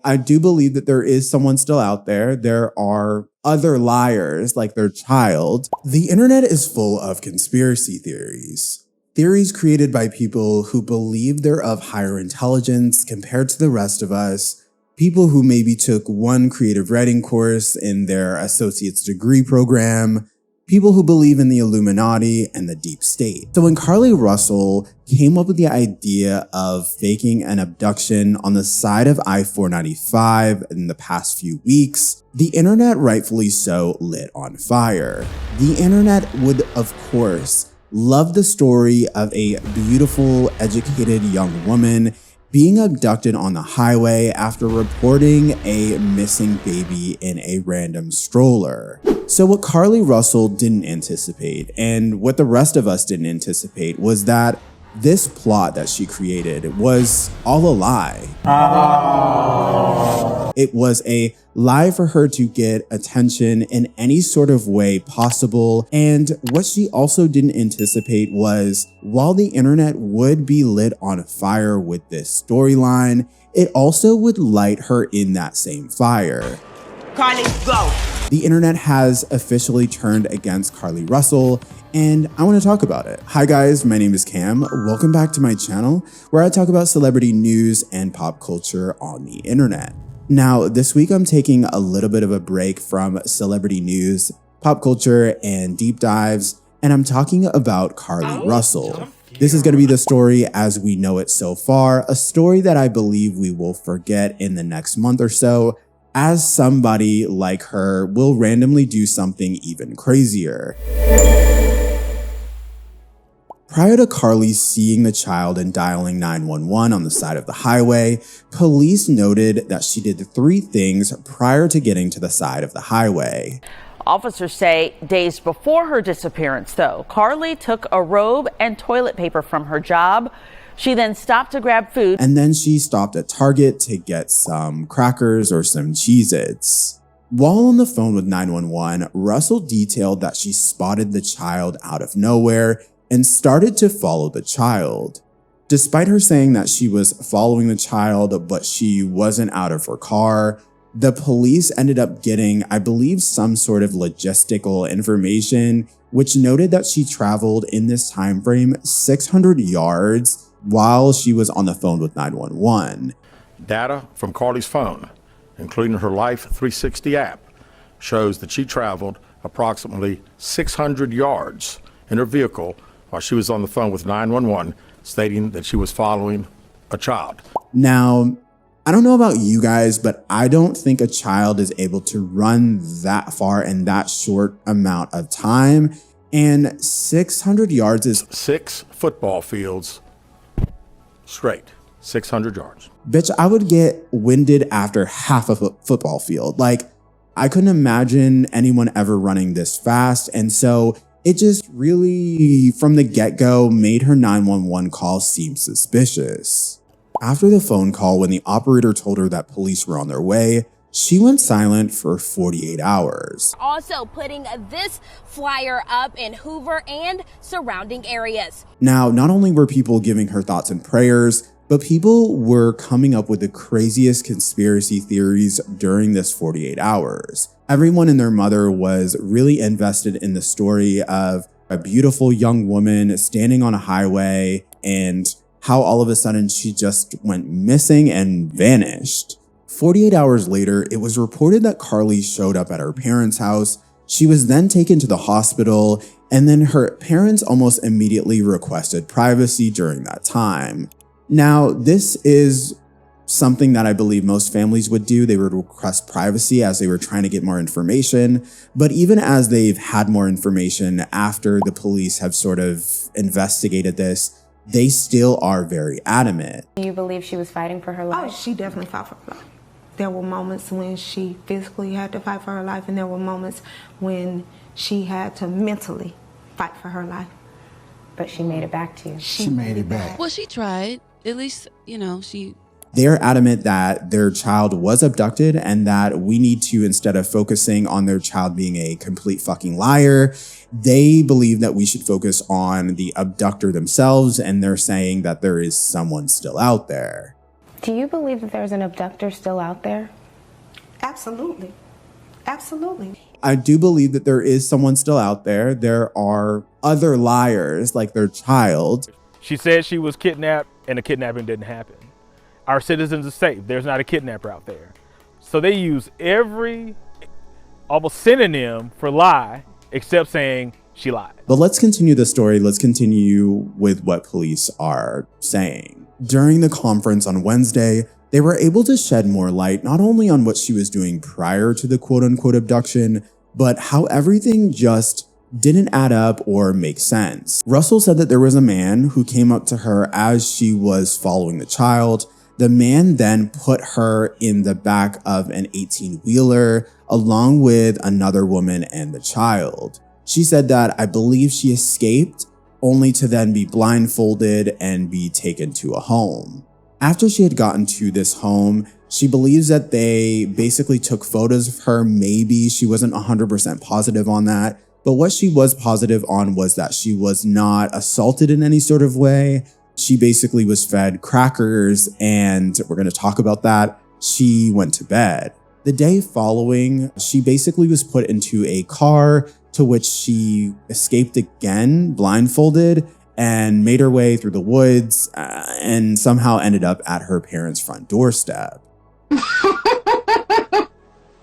I do believe that there is someone still out there. There are other liars like their child. The internet is full of conspiracy theories. Theories created by people who believe they're of higher intelligence compared to the rest of us. People who maybe took one creative writing course in their associate's degree program. People who believe in the Illuminati and the deep state. So when Carlee Russell came up with the idea of faking an abduction on the side of I-495 in the past few weeks, the internet, rightfully so, lit on fire. The internet would, of course, love the story of a beautiful, educated young woman being abducted on the highway after reporting a missing baby in a random stroller. So what Carlee Russell didn't anticipate, and what the rest of us didn't anticipate, was that this plot that she created was all a lie. It was a lie for her to get attention in any sort of way possible. And what she also didn't anticipate was, while the internet would be lit on fire with this storyline, it also would light her in that same fire. Carlee, go! The internet has officially turned against Carlee Russell, and I want to talk about it. Hi guys, my name is Cam. Welcome back to my channel, where I talk about celebrity news and pop culture on the internet. Now, this week I'm taking a little bit of a break from celebrity news, pop culture, and deep dives, and I'm talking about Carlee Russell. This is going to be the story as we know it so far, a story that I believe we will forget in the next month or so, as somebody like her will randomly do something even crazier. Prior to Carlee seeing the child and dialing 911 on the side of the highway, police noted that she did 3 things prior to getting to the side of the highway. Officers say days before her disappearance, though, Carlee took a robe and toilet paper from her job. She then stopped to grab food. And then she stopped at Target to get some crackers or some Cheez-Its. While on the phone with 911, Russell detailed that she spotted the child out of nowhere and started to follow the child. Despite her saying that she was following the child, but she wasn't out of her car, the police ended up getting, I believe, some sort of logistical information, which noted that she traveled in this time frame 600 yards while she was on the phone with 911. Data from Carlee's phone, including her Life 360 app, shows that she traveled approximately 600 yards in her vehicle while she was on the phone with 911, stating that she was following a child. Now, I don't know about you guys, but I don't think a child is able to run that far in that short amount of time. And 600 yards is 6 football fields straight, 600 yards. Bitch, I would get winded after half of a football field. Like, I couldn't imagine anyone ever running this fast. And so it just really, from the get-go, made her 911 call seem suspicious. After the phone call, when the operator told her that police were on their way, she went silent for 48 hours. Also putting this flyer up in Hoover and surrounding areas. Now, not only were people giving her thoughts and prayers, but people were coming up with the craziest conspiracy theories during this 48 hours. Everyone and their mother was really invested in the story of a beautiful young woman standing on a highway and how all of a sudden she just went missing and vanished. 48 hours later, it was reported that Carlee showed up at her parents' house. She was then taken to the hospital, and then her parents almost immediately requested privacy during that time. Now, this is something that I believe most families would do. They would request privacy as they were trying to get more information. But even as they've had more information after the police have sort of investigated this, they still are very adamant. Do you believe she was fighting for her life? Oh, she definitely fought for her life. There were moments when she physically had to fight for her life, and there were moments when she had to mentally fight for her life. But she made it back to you. She made it back. Well, she tried. At least, you know, she... They're adamant that their child was abducted and that we need to, instead of focusing on their child being a complete fucking liar, they believe that we should focus on the abductor themselves, and they're saying that there is someone still out there. Do you believe that there's an abductor still out there? Absolutely. Absolutely. I do believe that there is someone still out there. There are other liars, like their child. She said she was kidnapped and the kidnapping didn't happen. Our citizens are safe. There's not a kidnapper out there. So they use every almost synonym for lie except saying she lied. But let's continue the story. Let's continue with what police are saying. During the conference on Wednesday, they were able to shed more light not only on what she was doing prior to the quote-unquote abduction, but how everything just didn't add up or make sense. Russell said that there was a man who came up to her as she was following the child. The man then put her in the back of an 18-wheeler along with another woman and the child. She said that I believe she escaped only to then be blindfolded and be taken to a home. After she had gotten to this home, she believes that they basically took photos of her. Maybe she wasn't 100% positive on that, but what she was positive on was that she was not assaulted in any sort of way. She basically was fed crackers, and we're going to talk about that. She went to bed. The day following, she basically was put into a car to which she escaped again, blindfolded, and made her way through the woods and somehow ended up at her parents' front doorstep.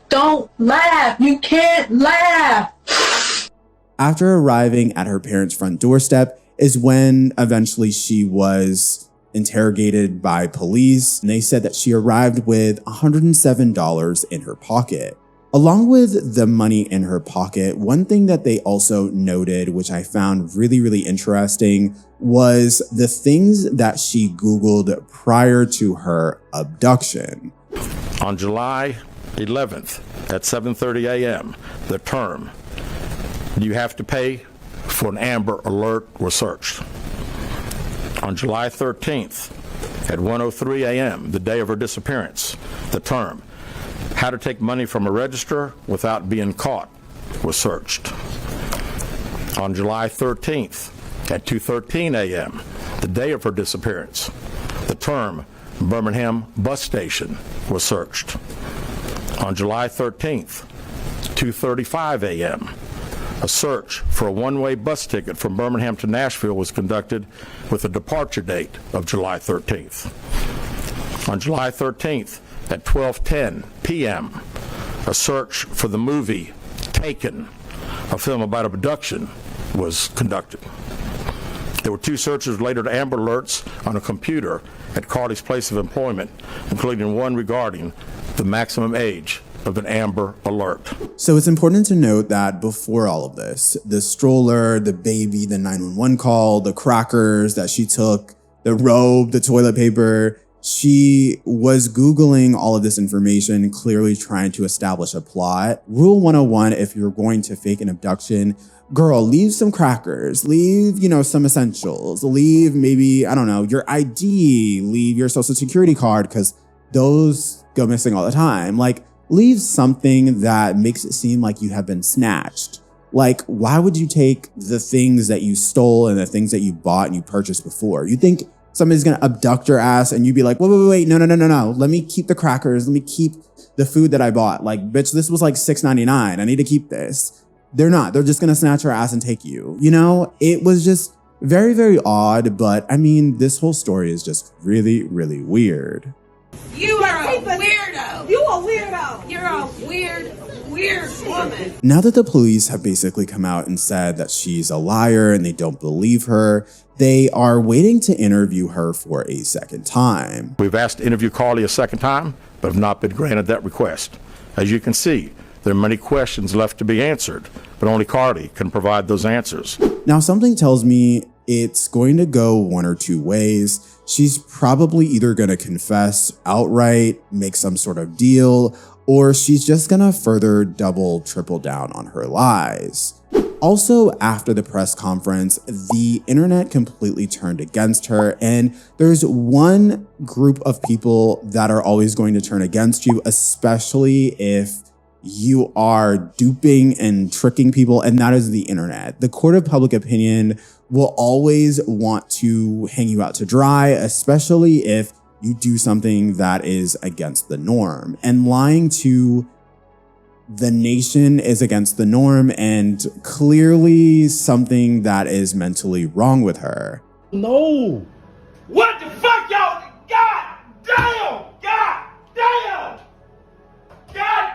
Don't laugh. You can't laugh. After arriving at her parents' front doorstep is when eventually she was interrogated by police, and they said that she arrived with $107 in her pocket. Along with the money in her pocket, one thing that they also noted, which I found really, really interesting, was the things that she Googled prior to her abduction. On July 11th at 7:30 a.m., the term, "You have to pay for an Amber Alert," was searched. On July 13th at 1:03 a.m., the day of her disappearance, the term, "How to take money from a register without being caught," was searched. On July 13th at 2:13 a.m., the day of her disappearance, the term Birmingham bus station was searched. On July 13th, 2:35 a.m., a search for a one-way bus ticket from Birmingham to Nashville was conducted with a departure date of July 13th. On July 13th at 12:10 p.m., a search for the movie Taken, a film about abduction, was conducted. There were two searches related to Amber Alerts on a computer at Carlee's place of employment, including one regarding the maximum age of an Amber Alert. So it's important to note that before all of this, the stroller, the baby, the 911 call, the crackers that she took, the robe, the toilet paper, she was Googling all of this information, clearly trying to establish a plot. Rule 101, if you're going to fake an abduction, girl, leave some crackers, leave, some essentials, leave maybe, I don't know, your ID, leave your social security card, because those go missing all the time. Like, leave something that makes it seem like you have been snatched. Like, why would you take the things that you stole and the things that you bought and you purchased before? You think somebody's gonna abduct your ass and you'd be like, wait, no. Let me keep the crackers. Let me keep the food that I bought. Like, bitch, this was like $6.99. I need to keep this. They're not. They're just gonna snatch your ass and take you. It was just very, very odd. But I mean, this whole story is just really, really weird. You are a weirdo. You a weirdo. You're a weird woman. Now that the police have basically come out and said that she's a liar and they don't believe her, they are waiting to interview her for a second time. We've asked to interview Carlee a second time, but have not been granted that request. As you can see, there are many questions left to be answered, but only Carlee can provide those answers. Now, something tells me it's going to go one or two ways. She's probably either going to confess outright, make some sort of deal, or she's just going to further double, triple down on her lies. Also, after the press conference, the internet completely turned against her, and there's one group of people that are always going to turn against you, especially if you are duping and tricking people, and that is the internet. The court of public opinion will always want to hang you out to dry, especially if you do something that is against the norm. And lying to the nation is against the norm and clearly something that is mentally wrong with her. No. What the fuck, y'all? God damn! God damn! God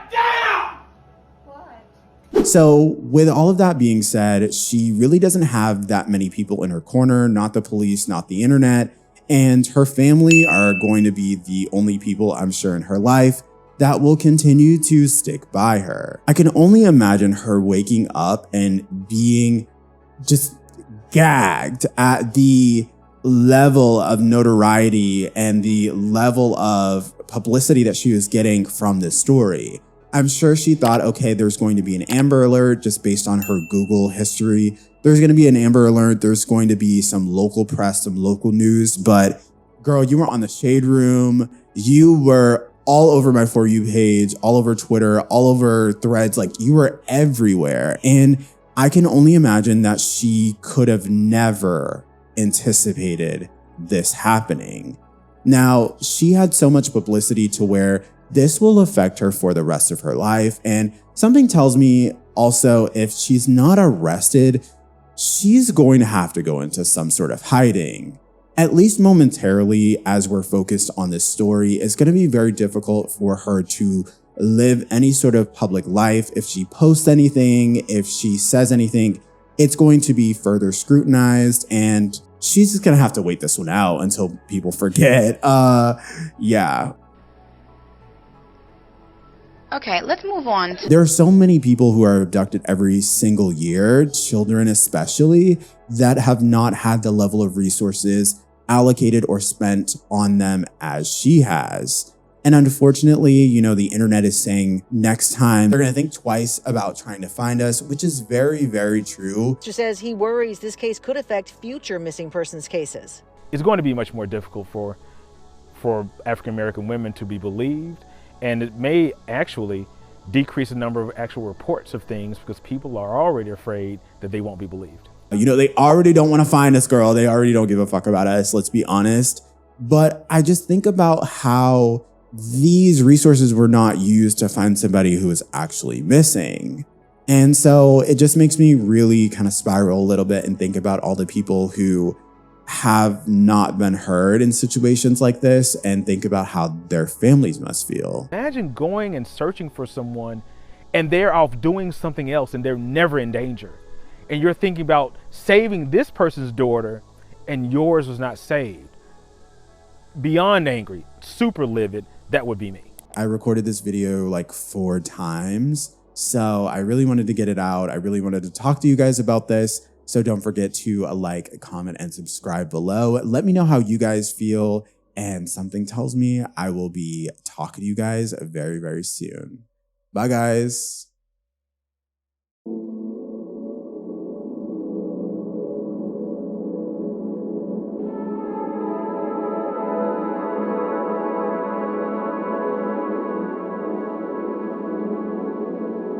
damn! So with all of that being said, she really doesn't have that many people in her corner, not the police, not the internet, and her family are going to be the only people, I'm sure, in her life that will continue to stick by her. I can only imagine her waking up and being just gagged at the level of notoriety and the level of publicity that she was getting from this story. I'm sure she thought, okay, there's going to be an Amber Alert just based on her Google history. There's going to be an Amber Alert. There's going to be some local press, some local news. But girl, you were on the Shade Room. You were all over my For You page, all over Twitter, all over Threads. Like, you were everywhere. And I can only imagine that she could have never anticipated this happening. Now, she had so much publicity to where this will affect her for the rest of her life. And something tells me also, if she's not arrested, she's going to have to go into some sort of hiding. At least momentarily, as we're focused on this story, it's going to be very difficult for her to live any sort of public life. If she posts anything, if she says anything, it's going to be further scrutinized, and she's just going to have to wait this one out until people forget. Yeah. Okay, let's move on. There are so many people who are abducted every single year, children especially, that have not had the level of resources allocated or spent on them as she has. And unfortunately, you know, the internet is saying next time they're going to think twice about trying to find us, which is very, very true. She says he worries this case could affect future missing persons cases. It's going to be much more difficult for African-American women to be believed. And it may actually decrease the number of actual reports of things because people are already afraid that they won't be believed. You know, they already don't want to find us, girl. They already don't give a fuck about us. Let's be honest. But I just think about how these resources were not used to find somebody who is actually missing. And so it just makes me really kind of spiral a little bit and think about all the people who have not been heard in situations like this and think about how their families must feel. Imagine going and searching for someone and they're off doing something else and they're never in danger. And you're thinking about saving this person's daughter and yours was not saved. Beyond angry, super livid, that would be me. I recorded this video like 4 times, so I really wanted to get it out. I really wanted to talk to you guys about this. So don't forget to like, comment, and subscribe below. Let me know how you guys feel. And something tells me I will be talking to you guys very, very soon. Bye, guys.